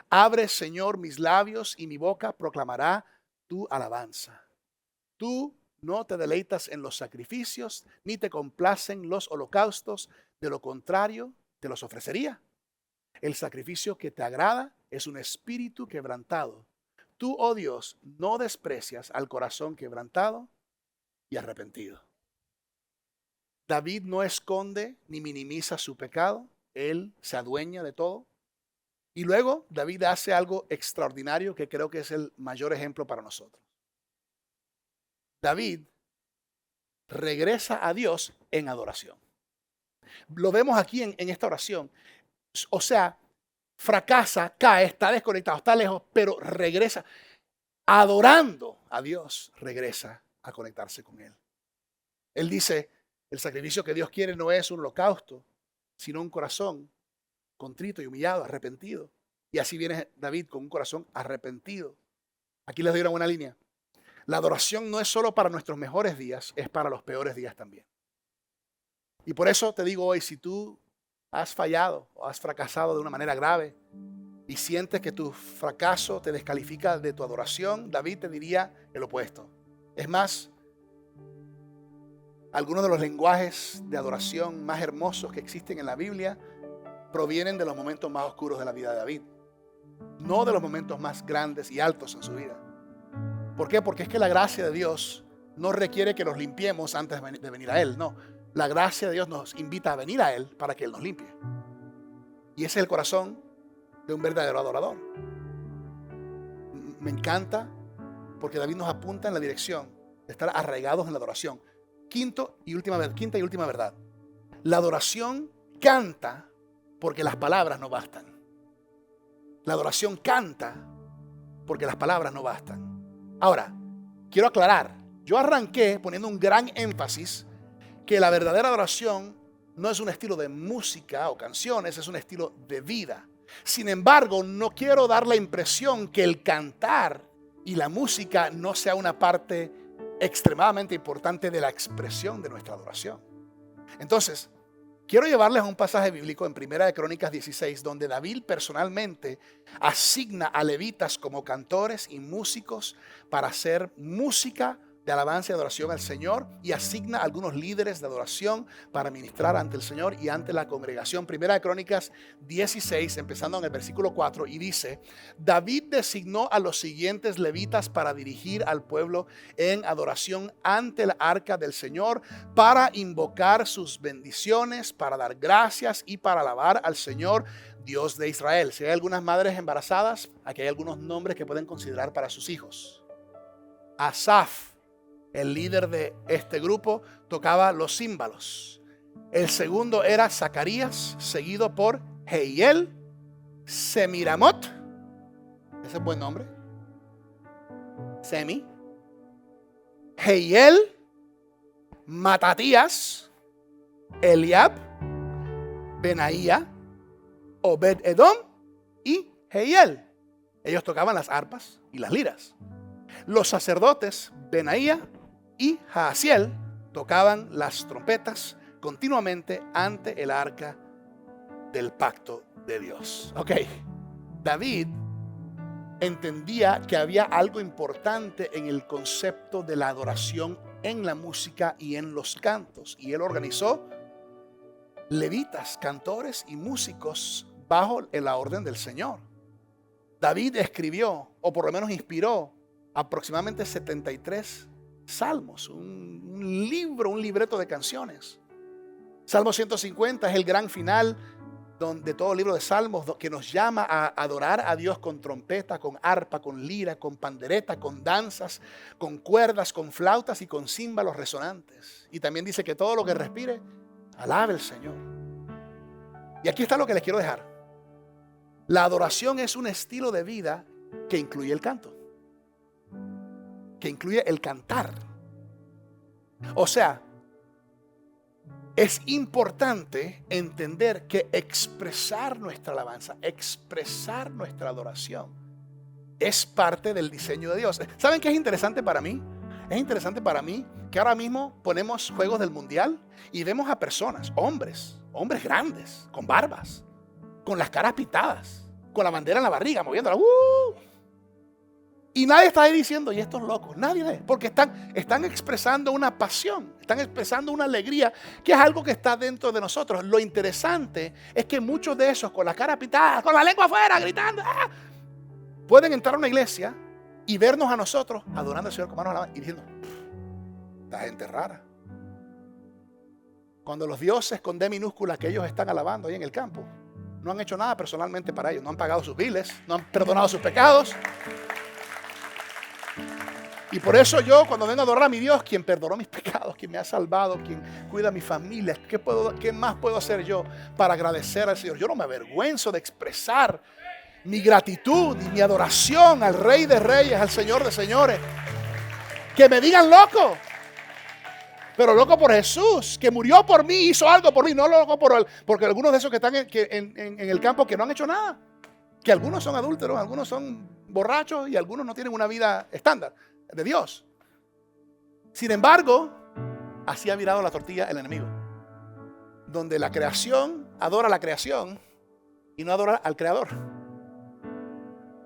Abre, Señor, mis labios, y mi boca proclamará tu alabanza. Tú no te deleitas en los sacrificios, ni te complacen los holocaustos. De lo contrario, te los ofrecería. El sacrificio que te agrada es un espíritu quebrantado. Tú, oh Dios, no desprecias al corazón quebrantado y arrepentido. David no esconde ni minimiza su pecado. Él se adueña de todo. Y luego David hace algo extraordinario que creo que es el mayor ejemplo para nosotros. David regresa a Dios en adoración. Lo vemos aquí en esta oración. O sea, fracasa, cae, está desconectado, está lejos, pero regresa. Adorando a Dios, regresa a conectarse con Él. Él dice, el sacrificio que Dios quiere no es un holocausto, sino un corazón contrito y humillado, arrepentido. Y así viene David con un corazón arrepentido. Aquí les doy una buena línea. La adoración no es solo para nuestros mejores días, es para los peores días también. Y por eso te digo hoy, si tú has fallado o has fracasado de una manera grave y sientes que tu fracaso te descalifica de tu adoración, David te diría el opuesto. Es más, algunos de los lenguajes de adoración más hermosos que existen en la Biblia provienen de los momentos más oscuros de la vida de David, no de los momentos más grandes y altos en su vida. ¿Por qué? Porque es que la gracia de Dios no requiere que nos limpiemos antes de venir a Él, no. La gracia de Dios nos invita a venir a Él para que Él nos limpie. Y ese es el corazón de un verdadero adorador. Me encanta porque David nos apunta en la dirección de estar arraigados en la adoración. Quinta y última verdad. La adoración canta porque las palabras no bastan. La adoración canta porque las palabras no bastan. Ahora, quiero aclarar. Yo arranqué poniendo un gran énfasis que la verdadera adoración no es un estilo de música o canciones, es un estilo de vida. Sin embargo, no quiero dar la impresión que el cantar y la música no sea una parte extremadamente importante de la expresión de nuestra adoración. Entonces, quiero llevarles a un pasaje bíblico en 1 de Crónicas 16, donde David personalmente asigna a levitas como cantores y músicos para hacer música de de alabanza y adoración al Señor y asigna a algunos líderes de adoración para ministrar ante el Señor y ante la congregación. Primera de Crónicas 16, empezando en el versículo 4, y dice: David designó a los siguientes levitas para dirigir al pueblo en adoración ante el arca del Señor, para invocar sus bendiciones, para dar gracias y para alabar al Señor, Dios de Israel. Si hay algunas madres embarazadas, aquí hay algunos nombres que pueden considerar para sus hijos. Asaf, el líder de este grupo, tocaba los címbalos. El segundo era Zacarías, seguido por Jehiel, Semiramot, ese es buen nombre, Semi, Jehiel, Matatías, Eliab, Benaía, Obed-Edom y Jehiel. Ellos tocaban las arpas y las liras. Los sacerdotes Benaía y Jaasiel tocaban las trompetas continuamente ante el arca del pacto de Dios. Ok, David entendía que había algo importante en el concepto de la adoración en la música y en los cantos, y él organizó levitas, cantores y músicos bajo la orden del Señor. David escribió, o por lo menos inspiró, aproximadamente 73 salmos, un libreto de canciones. Salmo 150 es el gran final de todo el libro de Salmos, que nos llama a adorar a Dios con trompeta, con arpa, con lira, con pandereta, con danzas, con cuerdas, con flautas y con címbalos resonantes. Y también dice que todo lo que respire, alabe al Señor. Y aquí está lo que les quiero dejar. La adoración es un estilo de vida que incluye el canto, que incluye el cantar. O sea, es importante entender que expresar nuestra alabanza, expresar nuestra adoración, es parte del diseño de Dios. ¿Saben qué es interesante para mí? Es interesante para mí que ahora mismo ponemos juegos del mundial y vemos a personas, hombres grandes, con barbas, con las caras pintadas, con la bandera en la barriga, moviéndola. Y nadie está ahí diciendo, y estos locos, nadie, porque están expresando una pasión, están expresando una alegría, que es algo que está dentro de nosotros. Lo interesante es que muchos de esos, con la cara pintada, con la lengua afuera, gritando, pueden entrar a una iglesia y vernos a nosotros adorando al Señor con manos a la mano y diciendo, esta gente rara. Cuando los dioses con D minúscula que ellos están alabando ahí en el campo, no han hecho nada personalmente para ellos, no han pagado sus biles, no han perdonado sus pecados. Y por eso yo, cuando vengo a adorar a mi Dios, quien perdonó mis pecados, quien me ha salvado, quien cuida a mi familia, ¿qué más puedo hacer yo para agradecer al Señor? Yo no me avergüenzo de expresar mi gratitud y mi adoración al Rey de Reyes, al Señor de Señores. Que me digan loco, pero loco por Jesús, que murió por mí, hizo algo por mí, no loco porque algunos de esos que están en el campo que no han hecho nada, que algunos son adúlteros, algunos son borrachos y algunos no tienen una vida estándar de Dios. Sin embargo, así ha virado la tortilla el enemigo, donde la creación adora a la creación y no adora al creador.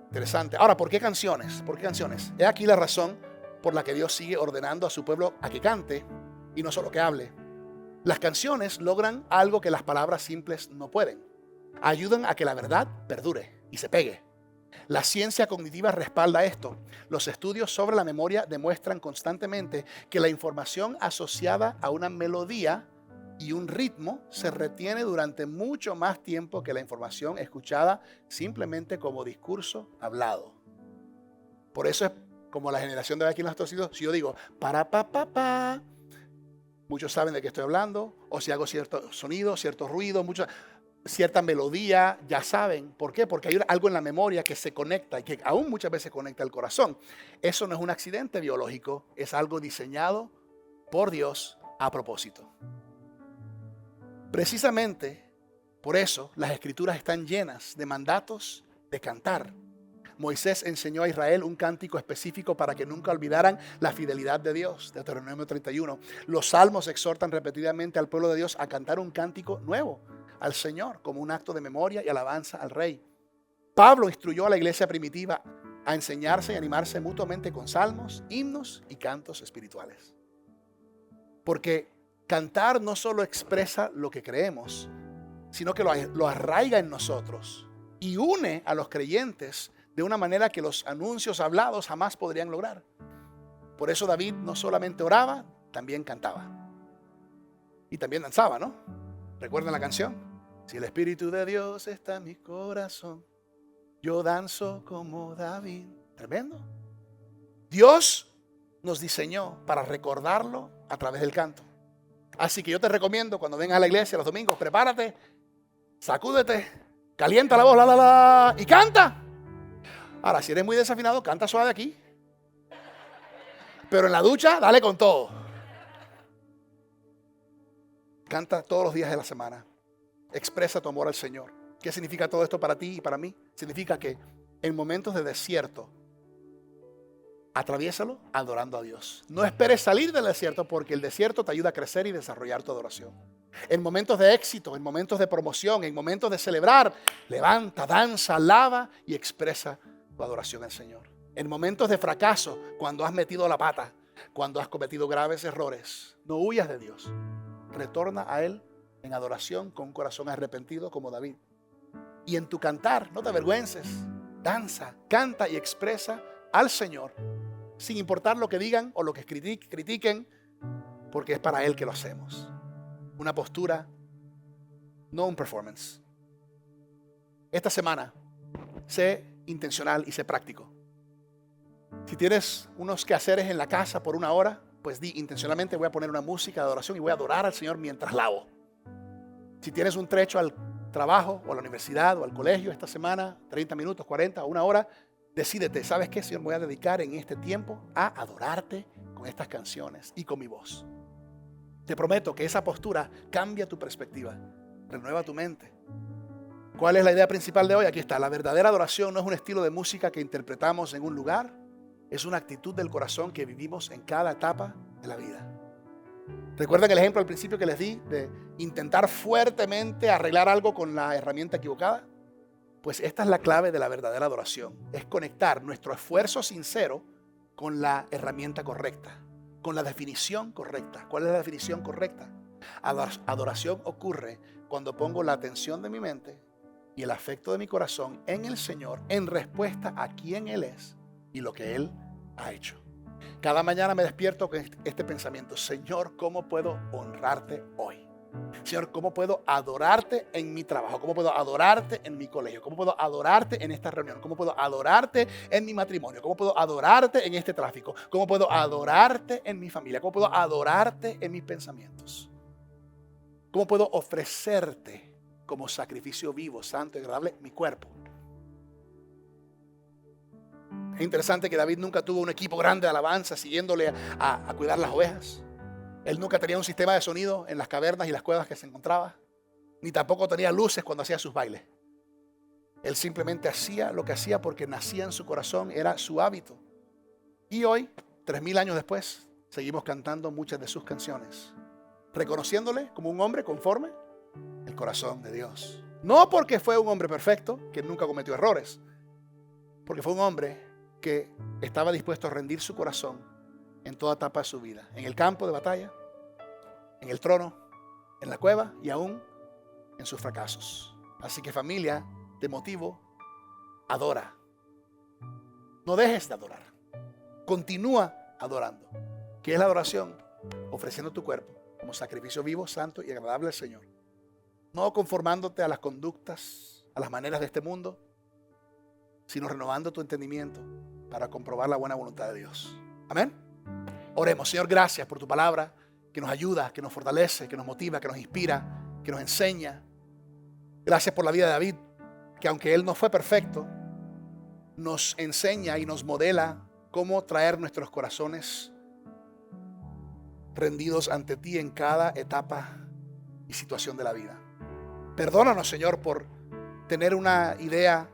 Interesante. Ahora, ¿por qué canciones? ¿Por qué canciones? He aquí la razón por la que Dios sigue ordenando a su pueblo a que cante y no solo que hable. Las canciones logran algo que las palabras simples no pueden. Ayudan a que la verdad perdure y se pegue. La ciencia cognitiva respalda esto. Los estudios sobre la memoria demuestran constantemente que la información asociada a una melodía y un ritmo se retiene durante mucho más tiempo que la información escuchada simplemente como discurso hablado. Por eso es como la generación de aquí en los Estados Unidos, si yo digo para pa pa pa, muchos saben de qué estoy hablando, o si hago cierto sonido, cierto ruido, cierta melodía, ya saben. ¿Por qué? Porque hay algo en la memoria que se conecta y que aún muchas veces conecta el corazón. Eso no es un accidente biológico, es algo diseñado por Dios a propósito. Precisamente por eso las escrituras están llenas de mandatos de cantar. Moisés enseñó a Israel un cántico específico para que nunca olvidaran la fidelidad de Dios. Deuteronomio 31. Los salmos exhortan repetidamente al pueblo de Dios a cantar un cántico nuevo al Señor como un acto de memoria y alabanza al Rey. Pablo instruyó a la iglesia primitiva a enseñarse y animarse mutuamente con salmos, himnos y cantos espirituales. Porque cantar no solo expresa lo que creemos, sino que lo arraiga en nosotros y une a los creyentes de una manera que los anuncios hablados jamás podrían lograr. Por eso David no solamente oraba, también cantaba. Y también danzaba, ¿no? ¿Recuerdan la canción? Si el Espíritu de Dios está en mi corazón, yo danzo como David. Tremendo. Dios nos diseñó para recordarlo a través del canto. Así que yo te recomiendo, cuando vengas a la iglesia los domingos, prepárate, sacúdete, calienta la voz, la, la, la, y canta. Ahora, si eres muy desafinado, canta suave aquí. Pero en la ducha, dale con todo. Canta todos los días de la semana. Expresa tu amor al Señor. ¿Qué significa todo esto para ti y para mí? Significa que en momentos de desierto, atraviésalo adorando a Dios. No esperes salir del desierto, porque el desierto te ayuda a crecer y desarrollar tu adoración. En momentos de éxito, en momentos de promoción, en momentos de celebrar, levanta, danza, alaba y expresa tu adoración al Señor. En momentos de fracaso, cuando has metido la pata, cuando has cometido graves errores, no huyas de Dios. Retorna a Él en adoración con un corazón arrepentido como David. Y en tu cantar, no te avergüences. Danza, canta y expresa al Señor, sin importar lo que digan o lo que critiquen, porque es para Él que lo hacemos. Una postura, no un performance. Esta semana, sé intencional y sé práctico. Si tienes unos quehaceres en la casa por una hora, pues di intencionalmente: voy a poner una música de adoración y voy a adorar al Señor mientras lavo. Si tienes un trecho al trabajo o a la universidad o al colegio esta semana, 30 minutos, 40 o una hora, decídete: ¿sabes qué, Señor? Voy a dedicar en este tiempo a adorarte con estas canciones y con mi voz. Te prometo que esa postura cambia tu perspectiva, renueva tu mente. ¿Cuál es la idea principal de hoy? Aquí está. La verdadera adoración no es un estilo de música que interpretamos en un lugar. Es una actitud del corazón que vivimos en cada etapa de la vida. ¿Recuerdan el ejemplo al principio que les di de intentar fuertemente arreglar algo con la herramienta equivocada? Pues esta es la clave de la verdadera adoración. Es conectar nuestro esfuerzo sincero con la herramienta correcta, con la definición correcta. ¿Cuál es la definición correcta? Adoración ocurre cuando pongo la atención de mi mente y el afecto de mi corazón en el Señor en respuesta a quién Él es y lo que Él ha hecho. Cada mañana me despierto con este pensamiento: Señor, ¿cómo puedo honrarte hoy? Señor, ¿cómo puedo adorarte en mi trabajo? ¿Cómo puedo adorarte en mi colegio? ¿Cómo puedo adorarte en esta reunión? ¿Cómo puedo adorarte en mi matrimonio? ¿Cómo puedo adorarte en este tráfico? ¿Cómo puedo adorarte en mi familia? ¿Cómo puedo adorarte en mis pensamientos? ¿Cómo puedo ofrecerte como sacrificio vivo, santo y agradable mi cuerpo? Es interesante que David nunca tuvo un equipo grande de alabanza siguiéndole a cuidar las ovejas. Él nunca tenía un sistema de sonido en las cavernas y las cuevas que se encontraba, ni tampoco tenía luces cuando hacía sus bailes. Él simplemente hacía lo que hacía porque nacía en su corazón, era su hábito. Y hoy, 3000 años después, seguimos cantando muchas de sus canciones, reconociéndole como un hombre conforme el corazón de Dios. No porque fue un hombre perfecto, que nunca cometió errores, porque fue un hombre que estaba dispuesto a rendir su corazón en toda etapa de su vida, en el campo de batalla, en el trono, en la cueva y aún en sus fracasos. Así que, familia, te motivo: adora. No dejes de adorar. Continúa adorando. ¿Qué es la adoración? Ofreciendo tu cuerpo como sacrificio vivo, santo y agradable al Señor. No conformándote a las conductas, a las maneras de este mundo, sino renovando tu entendimiento para comprobar la buena voluntad de Dios. Amén. Oremos. Señor, gracias por tu palabra, que nos ayuda, que nos fortalece, que nos motiva, que nos inspira, que nos enseña. Gracias por la vida de David, que aunque él no fue perfecto, nos enseña y nos modela cómo traer nuestros corazones rendidos ante ti en cada etapa y situación de la vida. Perdónanos, Señor, por tener una idea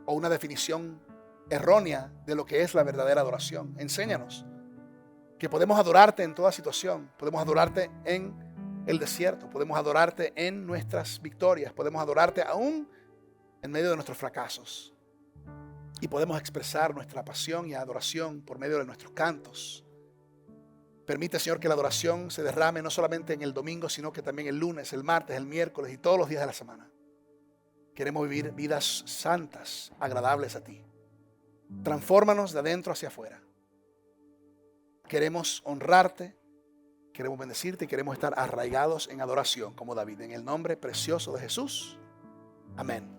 o una definición errónea de lo que es la verdadera adoración. Enséñanos que podemos adorarte en toda situación. Podemos adorarte en el desierto, podemos adorarte en nuestras victorias, podemos adorarte aún en medio de nuestros fracasos. y podemos expresar nuestra pasión y adoración por medio de nuestros cantos. Permite, Señor, que la adoración se derrame no solamente en el domingo, sino que también el lunes, el martes, el miércoles y todos los días de la semana. Queremos vivir vidas santas, agradables a ti. Transfórmanos de adentro hacia afuera. Queremos honrarte, queremos bendecirte y queremos estar arraigados en adoración como David. En el nombre precioso de Jesús. Amén.